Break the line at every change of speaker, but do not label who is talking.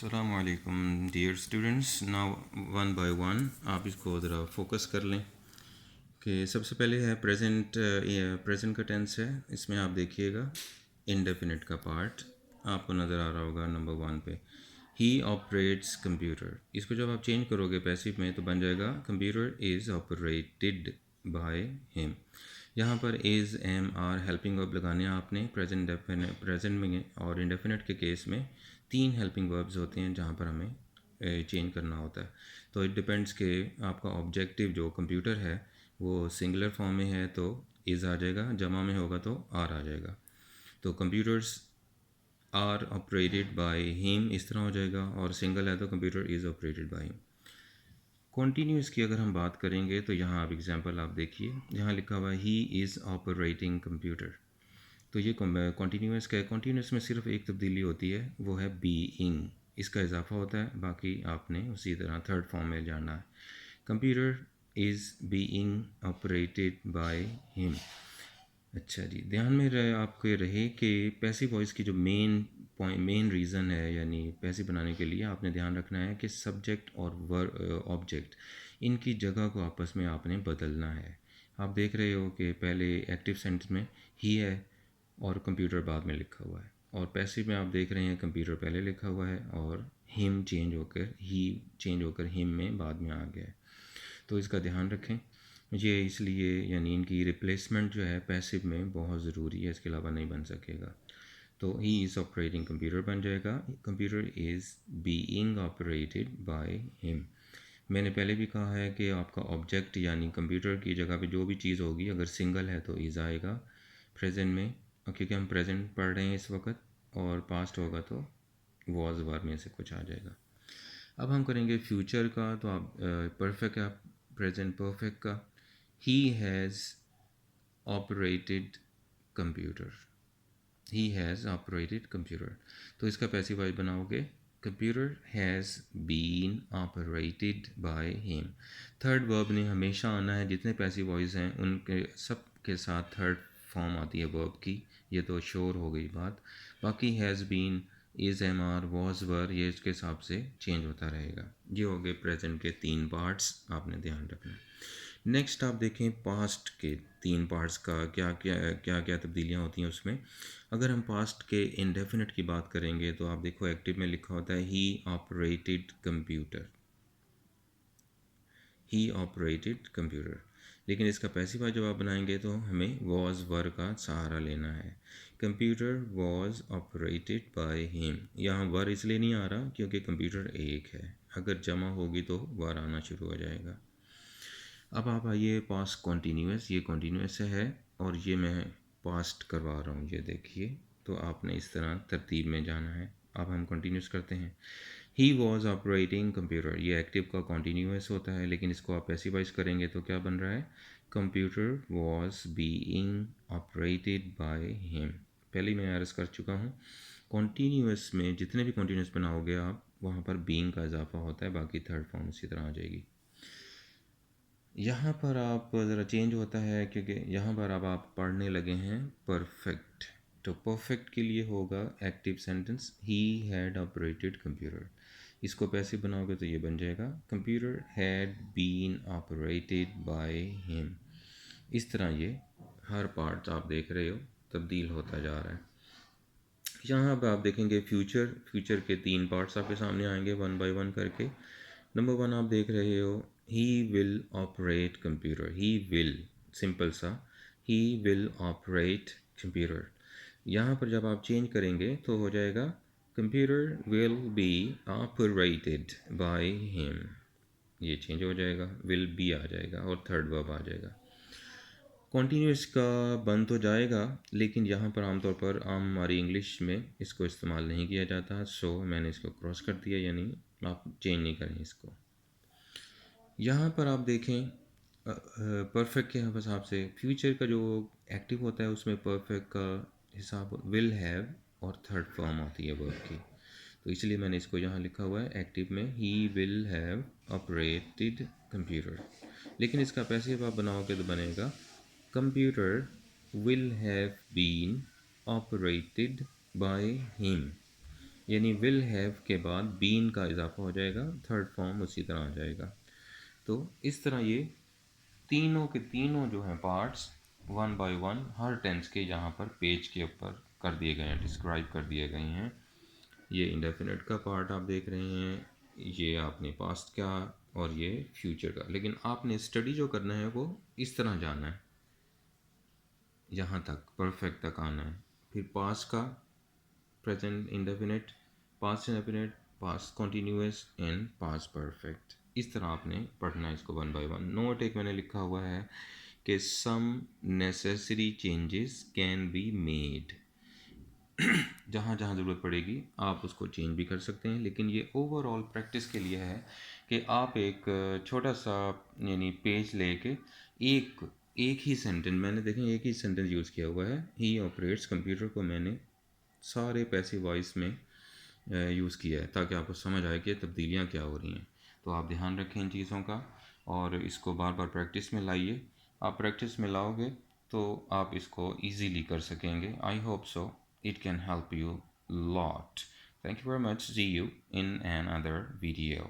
अस्सलाम वालेकुम dear students. Now one by one आप इसको ज़रा फोकस कर लें कि सबसे पहले है प्रेजेंट। प्रेजेंट का टेंस है। इसमें आप देखिएगा इनडेफिनिट का पार्ट आपको नज़र आ रहा होगा नंबर वन पे। ही ऑपरेट्स कंप्यूटर। इसको जब आप चेंज करोगे पैसिव में तो बन जाएगा computer is operated by him. यहाँ पर is am are helping verb लगाने हैं आपने प्रेजेंट में और इंडेफिनिट के केस में 3 हेल्पिंग वर्ब्स होते हैं जहाँ पर हमें चेंज करना होता है। तो इट डिपेंड्स कि आपका ऑब्जेक्टिव जो कंप्यूटर है वो सिंगुलर फॉर्म में है तो इज़ आ जाएगा, जमा में होगा तो आर आ जाएगा। तो computers are operated by him इस तरह हो जाएगा, और सिंगल है तो computer is operated by him. Continuous की अगर हम बात करेंगे तो यहाँ आप एग्जांपल आप देखिए, यहाँ लिखा हुआ है ही इज़ ऑपरेटिंग कंप्यूटर। तो ये कॉन्टीन्यूस का है। कॉन्टीन्यूस में सिर्फ एक तब्दीली होती है, वो है बीइंग। इसका इजाफा होता है, बाकी आपने उसी तरह थर्ड फॉर्म में जाना है। Computer is being operated by him. अच्छा जी, ध्यान में रहे आपके रहे कि पैसिव वॉइस की जो मेन रीज़न है, यानी पैसिव बनाने के लिए आपने ध्यान रखना है कि सब्जेक्ट और ऑब्जेक्ट इनकी जगह को आपस में आपने बदलना है। आप देख रहे हो कि पहले एक्टिव सेंटेंस में ही है और कंप्यूटर बाद में लिखा हुआ है, और पैसिव में आप देख रहे हैं कंप्यूटर पहले लिखा हुआ है और हिम चेंज होकर ही चेंज होकर हिम में बाद में आ गया है। तो इसका ध्यान रखें। ये इसलिए यानी इनकी रिप्लेसमेंट जो है पैसिव में बहुत ज़रूरी है, इसके अलावा नहीं बन सकेगा। तो ही इज़ ऑपरेटिंग कंप्यूटर बन जाएगा, computer is being operated by him. मैंने पहले भी कहा है कि आपका ऑब्जेक्ट यानी कंप्यूटर की जगह पे जो भी चीज़ होगी अगर सिंगल है तो इज़ आएगा प्रेजेंट में, क्योंकि हम प्रेजेंट पढ़ रहे हैं इस वक्त, और पास्ट होगा तो वॉज वर्ब में से कुछ आ जाएगा। अब हम करेंगे फ्यूचर का। तो आप परफेक्ट का प्रेजेंट परफेक्ट का, he has operated computer. He has operated computer. तो इसका पैसिव वॉइस बनाओगे computer has been operated by him. Third verb ने हमेशा आना है, जितने पैसिव वॉइस हैं उनके सब के साथ थर्ड फॉर्म आती है वर्ब की, ये तो श्योर हो गई बात। बाकी has been, is, am are, was, were, ये इसके हिसाब से चेंज होता रहेगा। ये हो गए प्रेजेंट के 3 पार्ट्स, आपने ध्यान रखना। नेक्स्ट आप देखें पास्ट के 3 पार्ट्स का क्या क्या तब्दीलियाँ होती हैं उसमें। अगर हम पास्ट के इंडेफिनिट की बात करेंगे तो आप देखो एक्टिव में लिखा होता है ही ऑपरेटेड कंप्यूटर, ही ऑपरेटेड कंप्यूटर। लेकिन इसका पैसिव जब आप बनाएंगे तो हमें वॉज वर का सहारा लेना है। Computer was operated by him. यहाँ वर इसलिए नहीं आ रहा क्योंकि कंप्यूटर एक है, अगर जमा होगी तो वर आना शुरू हो जाएगा। अब आप आइए पास्ट कॉन्टीन्यूस। ये कॉन्टीन्यूस है और ये मैं पास्ट करवा रहा हूँ, ये देखिए। तो आपने इस तरह तरतीब में जाना है। अब हम कंटिन्यूस करते हैं। ही वॉज ऑपरेटिंग कंप्यूटर, ये एक्टिव का कॉन्टीन्यूस होता है, लेकिन इसको आप पैसिवाइज करेंगे तो क्या बन रहा है, computer was being operated by him. पहले ही मैं अर्ज कर चुका हूँ, कॉन्टीन्यूस में जितने भी कॉन्टीन्यूस बनाओगे आप वहाँ पर बीइंग का इजाफा होता है, बाकी थर्ड फॉर्म इसी तरह आ जाएगी। यहाँ पर आप ज़रा चेंज होता है क्योंकि यहाँ पर अब आप पढ़ने लगे हैं परफेक्ट। तो परफेक्ट के लिए होगा active sentence he had operated computer. इसको पैसिव बनाओगे तो ये बन जाएगा computer had been operated by him. इस तरह ये हर पार्ट आप देख रहे हो तब्दील होता जा रहा है। यहाँ पर आप देखेंगे फ्यूचर के 3 पार्ट्स आपके सामने आएंगे वन बाय वन करके। नंबर 1 आप देख रहे हो, he will operate computer. He will, simple सा, ही विल ऑपरेट कंप्यूटर। यहाँ पर जब आप चेंज करेंगे तो हो जाएगा computer will be operated by him. ये चेंज हो जाएगा, विल बी आ जाएगा और थर्ड वर्ब आ जाएगा। कॉन्टीन्यूस का बन तो जाएगा, लेकिन यहाँ पर आमतौर पर हमारी इंग्लिश में इसको इस्तेमाल नहीं किया जाता, सो मैंने इसको क्रॉस कर दिया, यानी आप चेंज नहीं करें इसको। यहाँ पर आप देखें परफेक्ट के हिसाब से फ्यूचर का जो एक्टिव होता है उसमें परफेक्ट का हिसाब विल हैव और थर्ड फॉर्म होती है वर्ब की, तो इसलिए मैंने इसको यहाँ लिखा हुआ है एक्टिव में he will have operated computer. लेकिन इसका पैसिव आप बनाओगे तो बनेगा computer will have been operated by him. यानी विल हैव के बाद बीन का इजाफा हो जाएगा, थर्ड फॉर्म उसी तरह आ जाएगा। तो इस तरह ये तीनों के तीनों जो हैं पार्ट्स वन बाय वन हर टेंस के यहाँ पर पेज के ऊपर कर दिए गए हैं, डिस्क्राइब कर दिए गए हैं। ये इंडेफिनिट का पार्ट आप देख रहे हैं, ये आपने पास्ट का और ये फ्यूचर का। लेकिन आपने स्टडी जो करना है वो इस तरह जाना है, यहाँ तक परफेक्ट तक आना है। फिर पास्ट का present indefinite, past indefinite, past continuous and past perfect. इस तरह आपने पढ़ना है इसको वन बाय वन। नोट एक मैंने लिखा हुआ है कि some necessary changes can be made, जहाँ जहाँ ज़रूरत पड़ेगी आप उसको चेंज भी कर सकते हैं। लेकिन ये ओवरऑल प्रैक्टिस के लिए है कि आप एक छोटा सा यानी पेज लेके एक ही सेंटेंस, मैंने देखें एक ही सेंटेंस यूज़ किया हुआ है, ही ऑपरेट्स कंप्यूटर को मैंने सारे पैसिव वॉइस में यूज़ किया है ताकि आपको समझ आए कि तब्दीलियाँ क्या हो रही हैं। तो आप ध्यान रखें इन चीज़ों का और इसको बार बार प्रैक्टिस में लाइए। आप प्रैक्टिस में लाओगे तो आप इसको इजीली कर सकेंगे। I hope so it can help you lot. Thank you very much. See you in another video.